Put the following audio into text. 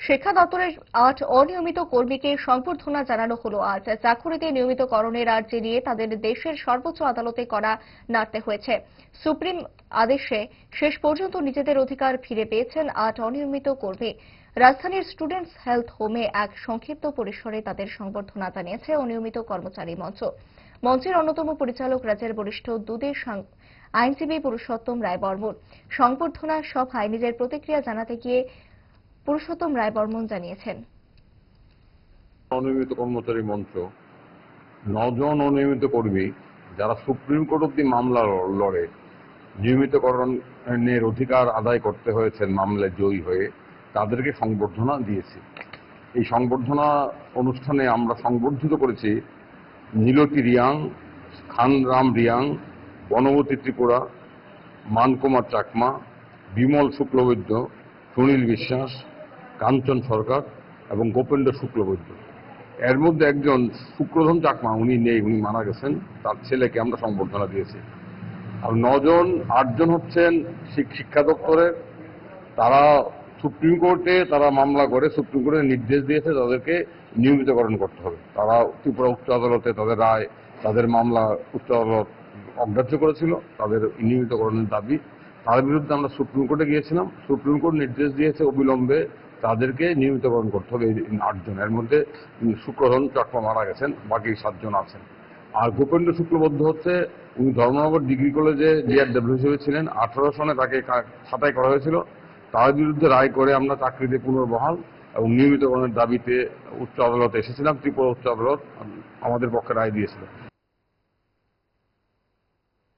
শিক্ষা দপ্তরের ৮ অনিয়মিত কর্মীকে সংবর্ধনা জানানো হলো আজ। চাকুরিতে নিয়মিতকরণের আর্জি নিয়ে তাদের দেশের সর্বোচ্চ আদালতে করা নাড়তে হয়েছে। সুপ্রিম আদেশে শেষ পর্যন্ত নিজেদের অধিকার ফিরে পেয়েছেন ৮ অনিয়মিত কর্মী। রাজধানীর স্টুডেন্টস হেলথ হোমে এক সংক্ষিপ্ত পরিসরে তাদের সংবর্ধনা জানিয়েছে অনিয়মিত কর্মচারী মঞ্চ। মঞ্চের অন্যতম পরিচালক রাজ্যের বরিষ্ঠ দুদে আইনজীবী পুরুষোত্তম রায় বর্মন সংবর্ধনা সভায় নিজের প্রতিক্রিয়া জানাতে গিয়ে পুরুষোত্তম রায় বর্মন জানিয়েছেন, অনিয়মিত কর্মচারী মঞ্চ ৯ জন অনিয়মিত কর্মী যারা সুপ্রিম কোর্ট অব্দি মামলা লড়ে নিয়মিতকরণের অধিকার আদায় করতে হয়েছেন মামলায় জয়ী হয়ে, তাদেরকে সংবর্ধনা দিয়েছি। এই সংবর্ধনা অনুষ্ঠানে আমরা সংবর্ধিত করেছি নীলতি রিয়াং, খানরাম রিয়াং, বনবতী ত্রিপুরা, মানকুমার চাকমা, বিমল শুক্লবৈদ্য, সুনীল বিশ্বাস, কাঞ্চন সরকার এবং গোপেন্দ্র শুক্লবৈদ্য। এর মধ্যে একজন শুক্রধন চাকমা, উনি নেই, উনি মারা গেছেন। তার ছেলেকে আমরা সংবর্ধনা দিয়েছি। আর ৯ জন ৮ জন হচ্ছেন শিক্ষা দপ্তরের। তারা সুপ্রিম কোর্টে মামলা করে সুপ্রিম কোর্টের নির্দেশ দিয়েছে তাদেরকে নিয়মিতকরণ করতে হবে। তারা ত্রিপুরা উচ্চ আদালতে তাদের রায়, তাদের মামলা উচ্চ আদালত অগ্রাহ্য করেছিল, তাদের নিয়মিতকরণের দাবি। তার বিরুদ্ধে আমরা সুপ্রিম কোর্টে গিয়েছিলাম। সুপ্রিম কোর্ট নির্দেশ দিয়েছে অবিলম্বে তাদেরকে নিয়মিতকরণ করতে হবে। এই ৮ জন, এর মধ্যে শুক্রধন চাকমা মারা গেছেন, বাকি ৭ জন আছেন। আর গোপেন্দ্র শুক্লবৈদ্য হচ্ছে, উনি ধর্মনগর ডিগ্রি কলেজে ডিআরডব্লিউ হিসেবে ছিলেন। 18 সনে তাকে ছাঁটাই করা হয়েছিল। তার বিরুদ্ধে রায় করে আমরা চাকরিতে পুনর্বহাল এবং নিয়মিতকরণের দাবিতে উচ্চ আদালতে এসেছিলাম। ত্রিপুরা উচ্চ আদালত আমাদের পক্ষে রায় দিয়েছিল।